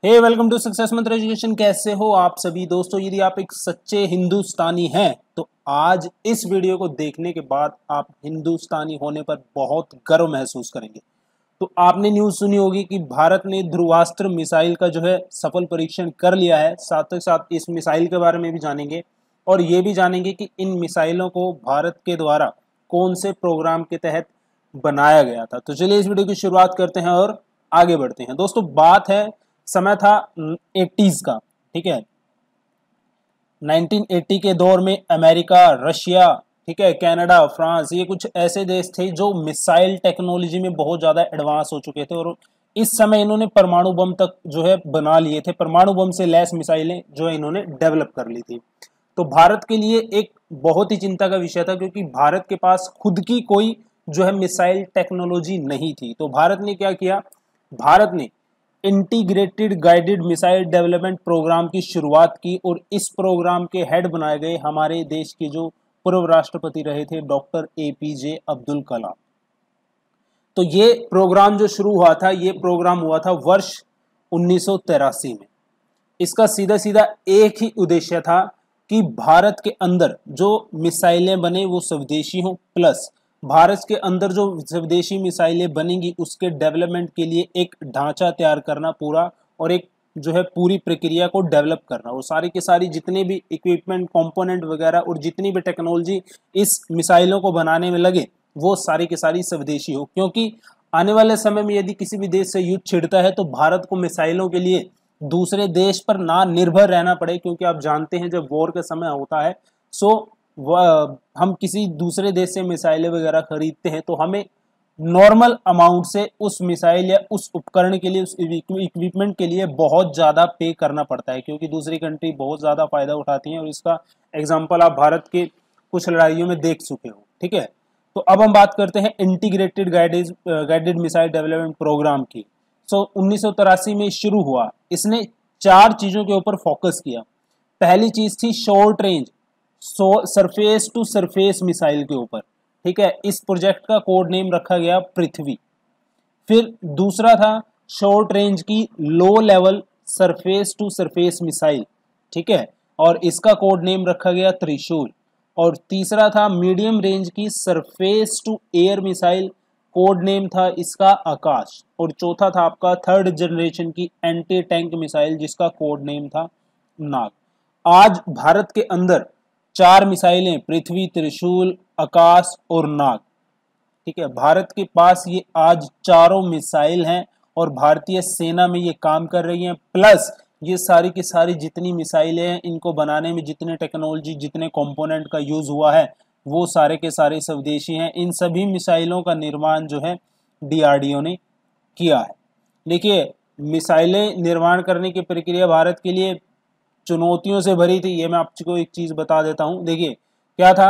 Hey welcome to success मंत्र education. कैसे हो आप सभी दोस्तों? यदि आप एक सच्चे हिंदुस्तानी हैं तो आज इस वीडियो को देखने के बाद आप हिंदुस्तानी होने पर बहुत गर्व महसूस करेंगे। तो आपने न्यूज सुनी होगी कि भारत ने ध्रुवास्त्र मिसाइल का जो है सफल परीक्षण कर लिया है। साथ ही साथ इस मिसाइल के बारे में भी जानेंगे और ये भी जानेंगे कि इन मिसाइलों को भारत के द्वारा कौन से प्रोग्राम के तहत बनाया गया था। तो चलिए इस वीडियो की शुरुआत करते हैं और आगे बढ़ते हैं। दोस्तों बात है, समय था 80s का, ठीक है। 1980 के दौर में अमेरिका, रशिया, ठीक है, कनाडा, फ्रांस, ये कुछ ऐसे देश थे जो मिसाइल टेक्नोलॉजी में बहुत ज्यादा एडवांस हो चुके थे और इस समय इन्होंने परमाणु बम तक जो है बना लिए थे। परमाणु बम से लैस मिसाइलें जो है इन्होंने डेवलप कर ली थी। तो भारत के लिए एक बहुत ही चिंता का विषय था क्योंकि भारत के पास खुद की कोई जो है मिसाइल टेक्नोलॉजी नहीं थी। तो भारत ने क्या किया, भारत ने integrated guided missile development programme की शुरुआत की और इस प्रोग्राम के हेड बनाए गए हमारे देश के जो पूर्व राष्ट्रपति रहे थे डॉक्टर एपीजे अब्दुल कलाम। तो ये प्रोग्राम जो शुरू हुआ था, ये प्रोग्राम हुआ था वर्ष 1983 में। इसका सीधा सीधा एक ही उद्देश्य था कि भारत के अंदर जो मिसाइलें बने वो स्वदेशी हों, प्लस भारत के अंदर जो स्वदेशी मिसाइलें बनेंगी उसके डेवलपमेंट के लिए एक ढांचा तैयार करना पूरा, और एक जो है पूरी प्रक्रिया को डेवलप करना, और सारी की सारी जितने भी इक्विपमेंट, कंपोनेंट वगैरह और जितनी भी टेक्नोलॉजी इस मिसाइलों को बनाने में लगे वो सारी की सारी स्वदेशी हो। क्योंकि आने वाले समय में यदि किसी भी देश से युद्ध छिड़ता है तो भारत को मिसाइलों के लिए दूसरे देश पर ना निर्भर रहना पड़े। क्योंकि आप जानते हैं जब वॉर का समय होता है हम किसी दूसरे देश से मिसाइलें वगैरह खरीदते हैं तो हमें नॉर्मल अमाउंट से उस मिसाइल या उस उपकरण के लिए, उस इक्विपमेंट के लिए बहुत ज़्यादा पे करना पड़ता है क्योंकि दूसरी कंट्री बहुत ज़्यादा फायदा उठाती हैं और इसका एग्जाम्पल आप भारत के कुछ लड़ाइयों में देख चुके हो, ठीक है। तो अब हम बात करते हैं integrated guided missile development programme की। 1983 में शुरू हुआ। इसने 4 चीज़ों के ऊपर फोकस किया। पहली चीज़ थी short range surface to surface missile के ऊपर, ठीक है। इस प्रोजेक्ट का कोड नेम रखा गया पृथ्वी। फिर दूसरा था शॉर्ट रेंज की low level surface to surface missile, ठीक है, और इसका कोड नेम रखा गया त्रिशूल। और तीसरा था मीडियम रेंज की surface to air missile, code name था इसका आकाश। और चौथा था आपका थर्ड जनरेशन की एंटी टैंक मिसाइल जिसका कोड नेम था नाग। आज भारत के अंदर 4 मिसाइलें, पृथ्वी, त्रिशूल, आकाश और नाग, ठीक है। भारत के पास ये आज चारों मिसाइल हैं और भारतीय सेना में ये काम कर रही हैं। प्लस ये सारी की सारी जितनी मिसाइलें हैं इनको बनाने में जितने टेक्नोलॉजी, जितने कंपोनेंट का यूज हुआ है वो सारे के सारे स्वदेशी हैं। इन सभी मिसाइलों का निर्माण जो है डीआरडीओ ने किया है। देखिए, मिसाइलें निर्माण करने की प्रक्रिया भारत के लिए चुनौतियों से भरी थी। ये मैं आपको एक चीज बता देता हूं। देखिए क्या था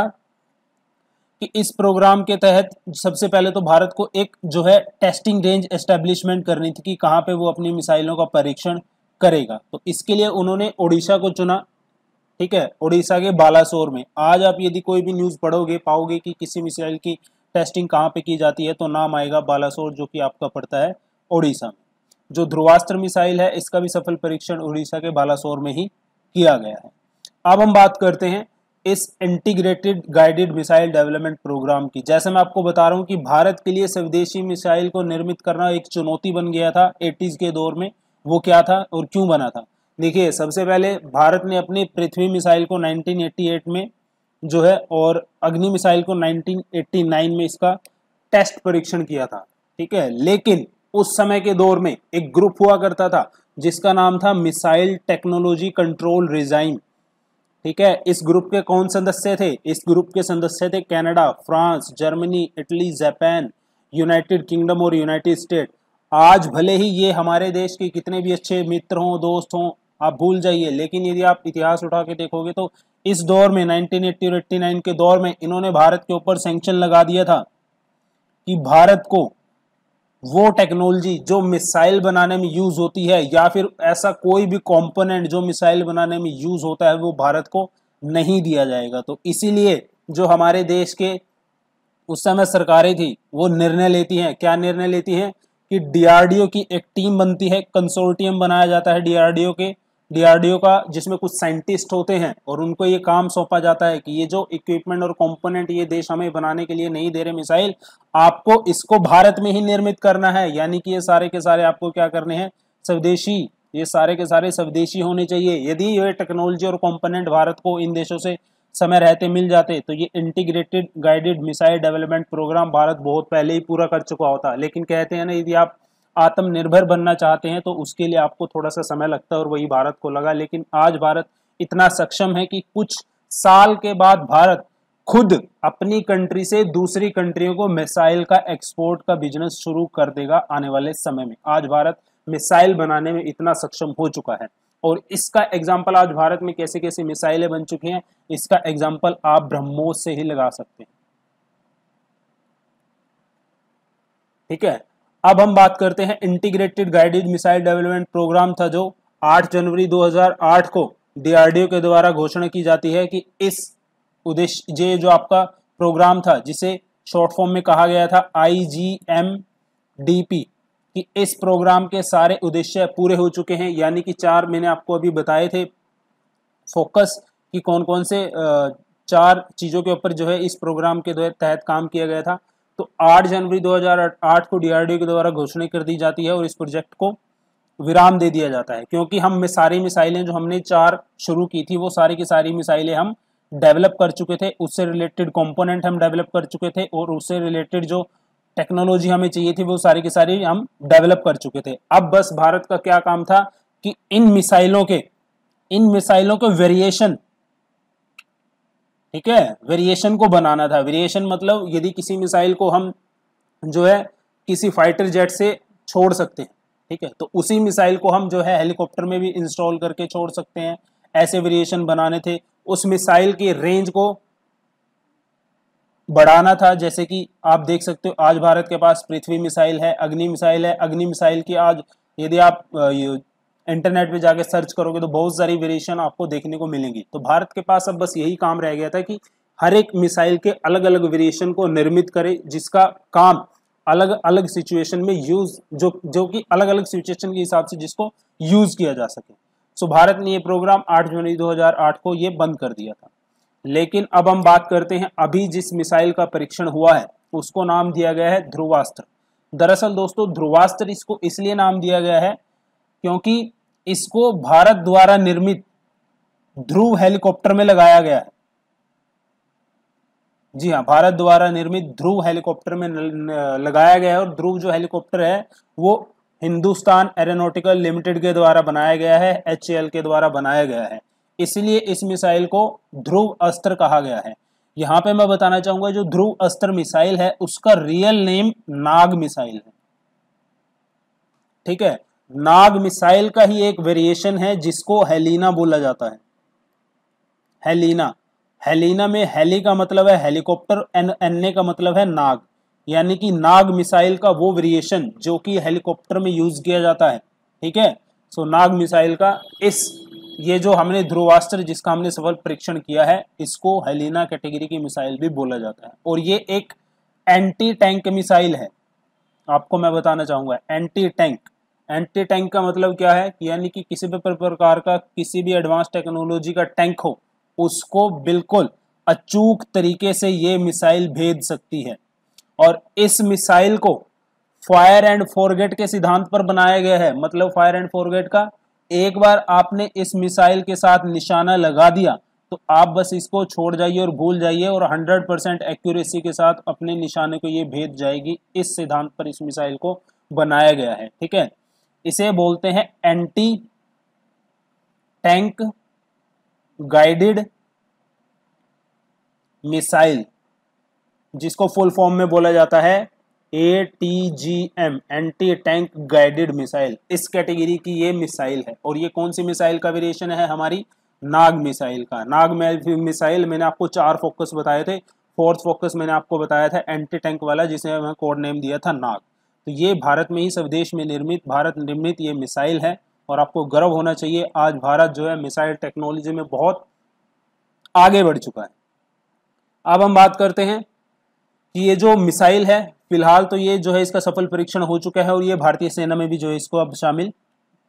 कि इस प्रोग्राम के तहत सबसे पहले तो भारत को एक जो है टेस्टिंग रेंज एस्टेब्लिशमेंट करनी थी कि कहां पे वो अपनी मिसाइलों का परीक्षण करेगा। तो इसके लिए उन्होंने ओडिशा को चुना, ठीक है, ओडिशा के बालासोर में। आज आप यदि कोई भी न्यूज पढ़ोगे पाओगे कि किसी मिसाइल की टेस्टिंग कहां पे की जाती है तो नाम आएगा बालासोर, जो कि आपका पड़ता है ओडिशा में। जो ध्रुवास्त्र मिसाइल है इसका भी सफल परीक्षण ओडिशा के बालासोर में ही किया गया है। अब हम बात करते हैं इस integrated guided missile development programme की। जैसे मैं आपको बता रहा हूं कि भारत के लिए स्वदेशी मिसाइल को निर्मित करना एक चुनौती बन गया था 80s के दौर में। वो क्या था और क्यों बना था? देखिए, सबसे पहले भारत ने अपनी पृथ्वी मिसाइल को 1988 में जो है और अग्नि मिसाइल को 1989 में इसका टेस्ट परीक्षण किया था, ठीक है। लेकिन उस समय के दौर में एक ग्रुप हुआ करता था जिसका नाम था मिसाइल टेक्नोलॉजी कंट्रोल रिजाइम, ठीक है। इस ग्रुप के कौन सदस्य थे? इस ग्रुप के सदस्य थे Canada, France, Germany, Italy, Japan, United kingdom और यूनाइटेड स्टेट। आज भले ही ये हमारे देश के कितने भी अच्छे मित्र हों, दोस्त हों, आप भूल जाइए, लेकिन यदि आप इतिहास उठा के देखोगे तो इस दौर में 1980 और 89 के दौर में इन्होंने भारत के ऊपर सैंक्शन लगा दिया था कि भारत को वो टेक्नोलॉजी जो मिसाइल बनाने में यूज होती है या फिर ऐसा कोई भी कंपोनेंट जो मिसाइल बनाने में यूज होता है वो भारत को नहीं दिया जाएगा। तो इसीलिए जो हमारे देश के उस समय सरकारें थी वो निर्णय लेती हैं, क्या निर्णय लेती हैं कि डीआरडीओ की एक टीम बनती है, कंसोर्टियम बनाया जाता है डीआरडीओ का, जिसमें कुछ साइंटिस्ट होते हैं और उनको ये काम सौंपा जाता है कि ये जो इक्विपमेंट और कंपोनेंट ये देश हमें बनाने के लिए नहीं दे रहे मिसाइल, आपको इसको भारत में ही निर्मित करना है। यानी कि ये सारे के सारे आपको क्या करने हैं, स्वदेशी, ये सारे के सारे स्वदेशी होने चाहिए। यदि ये टेक्नोलॉजी और कंपोनेंट भारत को इन देशों से समय रहते मिल जाते तो ये integrated guided missile development programme Bharat बहुत पहले ही पूरा कर चुका होता। लेकिन कहते हैं ना, यदि आप आत्मनिर्भर बनना चाहते हैं तो उसके लिए आपको थोड़ा सा समय लगता है, और वही भारत को लगा। लेकिन आज भारत इतना सक्षम है कि कुछ साल के बाद भारत खुद अपनी कंट्री से दूसरी कंट्रियों को मिसाइल का एक्सपोर्ट का बिजनेस शुरू कर देगा आने वाले समय में। आज भारत मिसाइल बनाने में इतना सक्षम हो चुका है, और इसका एग्जाम्पल आज भारत में कैसे कैसे मिसाइलें बन चुकी हैं, इसका एग्जाम्पल आप ब्रह्मोस से ही लगा सकते हैं। ठीक है, अब हम बात करते हैं integrated guided missile development programme था जो 8 जनवरी 2008 को डीआरडीओ के द्वारा घोषणा की जाती है कि इस उद्देश्य, ये जो आपका प्रोग्राम था जिसे शॉर्ट फॉर्म में कहा गया था IGMDP, कि इस प्रोग्राम के सारे उद्देश्य पूरे हो चुके हैं। यानी कि 4 मैंने आपको अभी बताए थे फोकस कि कौन कौन से 4 चीज़ों के ऊपर जो है इस प्रोग्राम के तहत काम किया गया था। तो 8 जनवरी 2008 को डीआरडीओ के द्वारा घोषणा कर दी जाती है और इस प्रोजेक्ट को विराम दे दिया जाता है, क्योंकि हम में सारी मिसाइलें जो हमने 4 शुरू की थी वो सारी की सारी मिसाइलें हम डेवलप कर चुके थे, उससे रिलेटेड कंपोनेंट हम डेवलप कर चुके थे, और उससे रिलेटेड जो टेक्नोलॉजी हमें चाहिए थी वो सारी की सारी हम डेवलप कर चुके थे। अब बस भारत का क्या काम था कि इन मिसाइलों के वेरिएशन, ठीक है, वेरिएशन को बनाना था। वेरिएशन मतलब यदि किसी मिसाइल को हम जो है किसी फाइटर जेट से छोड़ सकते हैं, ठीक है, तो उसी मिसाइल को हम जो है हेलीकॉप्टर में भी इंस्टॉल करके छोड़ सकते हैं, ऐसे वेरिएशन बनाने थे। उस मिसाइल की रेंज को बढ़ाना था। जैसे कि आप देख सकते हो आज भारत के पास पृथ्वी मिसाइल है, अग्नि मिसाइल है। अग्नि मिसाइल की आज यदि आप इंटरनेट पे जाके सर्च करोगे तो बहुत सारी वेरिएशन आपको देखने को मिलेंगी। तो भारत के पास अब बस यही काम रह गया था कि हर एक मिसाइल के अलग अलग वेरिएशन को निर्मित करे, जिसका काम अलग अलग सिचुएशन में यूज, जो कि अलग अलग सिचुएशन के हिसाब से जिसको यूज किया जा सके। सो भारत ने ये प्रोग्राम 8 जनवरी 2008 को ये बंद कर दिया था। लेकिन अब हम बात करते हैं अभी जिस मिसाइल का परीक्षण हुआ है उसको नाम दिया गया है ध्रुवास्त्र। दरअसल दोस्तों ध्रुवास्त्र इसको इसलिए नाम दिया गया है क्योंकि इसको भारत द्वारा निर्मित ध्रुव हेलीकॉप्टर में लगाया गया है। जी हाँ, भारत द्वारा निर्मित ध्रुव हेलीकॉप्टर में लगाया गया है, और ध्रुव जो हेलीकॉप्टर है वो हिंदुस्तान एरोनॉटिकल लिमिटेड के द्वारा बनाया गया है, HAL के द्वारा बनाया गया है। इसलिए इस मिसाइल को ध्रुव अस्त्र कहा गया है। यहाँ पे मैं बताना चाहूंगा जो ध्रुव अस्त्र मिसाइल है उसका रियल नेम नाग मिसाइल है। ठीक है, नाग मिसाइल का ही एक वेरिएशन है जिसको हेलिना बोला जाता है। हेलिना में हेली का मतलब है हेलीकॉप्टर, एन्ने का मतलब है नाग, यानी कि नाग मिसाइल का वो वेरिएशन जो कि हेलीकॉप्टर में यूज किया जाता है। ठीक है, सो नाग मिसाइल का ये जो हमने ध्रुवास्त्र जिसका हमने सफल परीक्षण किया है इसको हेलिना कैटेगरी की मिसाइल भी बोला जाता है। और ये एक एंटी टैंक मिसाइल है। आपको मैं बताना चाहूंगा एंटी टैंक का मतलब क्या है, यानी कि किसी भी प्रकार का किसी भी एडवांस टेक्नोलॉजी का टैंक हो उसको बिल्कुल अचूक तरीके से ये मिसाइल भेद सकती है। और इस मिसाइल को फायर एंड फॉरगेट के सिद्धांत पर बनाया गया है। मतलब फायर एंड फॉरगेट का, एक बार आपने इस मिसाइल के साथ निशाना लगा दिया तो आप बस इसको छोड़ जाइए और भूल जाइए, और 100% एक्यूरेसी के साथ अपने निशाने को ये भेद जाएगी। इस सिद्धांत पर इस मिसाइल को बनाया गया है। ठीक है, इसे बोलते हैं एंटी टैंक गाइडेड मिसाइल, जिसको फुल फॉर्म में बोला जाता है ATGM, anti tank guided missile. इस कैटेगरी की ये मिसाइल है। और ये कौन सी मिसाइल का वेरिएशन है, हमारी नाग मिसाइल का। नाग मिसाइल मैंने आपको 4 फोकस बताए थे, 4th फोकस मैंने आपको बताया था एंटी टैंक वाला, जिसे मैं कोड नेम दिया था नाग। तो ये भारत में ही स्वदेश में भारत निर्मित ये मिसाइल है, और आपको गर्व होना चाहिए आज भारत जो है मिसाइल टेक्नोलॉजी में बहुत आगे बढ़ चुका है। अब हम बात करते हैं कि ये जो मिसाइल है फिलहाल तो ये जो है इसका सफल परीक्षण हो चुका है और ये भारतीय सेना में भी जो है इसको अब शामिल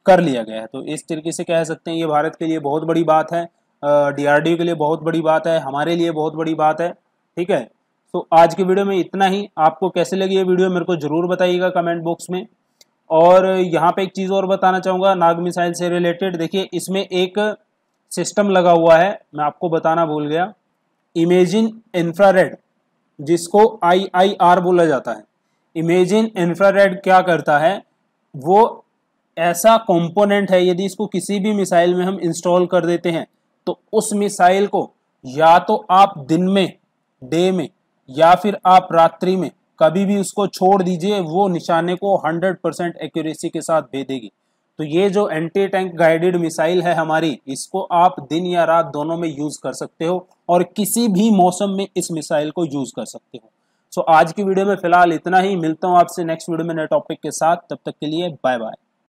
कर लिया गया है। तो इस तरीके से कह सकते हैं ये भारत के लिए बहुत बड़ी बात है, DRDO के लिए बहुत बड़ी बात है, हमारे लिए बहुत बड़ी बात है। ठीक है, तो आज की वीडियो में इतना ही। आपको कैसे लगी ये वीडियो मेरे को ज़रूर बताइएगा कमेंट बॉक्स में। और यहाँ पे एक चीज़ और बताना चाहूँगा नाग मिसाइल से रिलेटेड। देखिए इसमें एक सिस्टम लगा हुआ है, मैं आपको बताना भूल गया, इमेजिन इंफ्रारेड, जिसको IIR बोला जाता है। इमेजिन इंफ्रारेड क्या करता है, वो ऐसा कंपोनेंट है, यदि इसको किसी भी मिसाइल में हम इंस्टॉल कर देते हैं तो उस मिसाइल को या तो आप दिन में, डे में, या फिर आप रात्रि में कभी भी उसको छोड़ दीजिए, वो निशाने को 100% एक्यूरेसी के साथ भेजेगी। तो ये जो एंटी टैंक गाइडेड मिसाइल है हमारी, इसको आप दिन या रात दोनों में यूज कर सकते हो और किसी भी मौसम में इस मिसाइल को यूज कर सकते हो। सो आज की वीडियो में फिलहाल इतना ही। मिलता हूं आपसे नेक्स्ट वीडियो में नए टॉपिक के साथ। तब तक के लिए बाय बाय।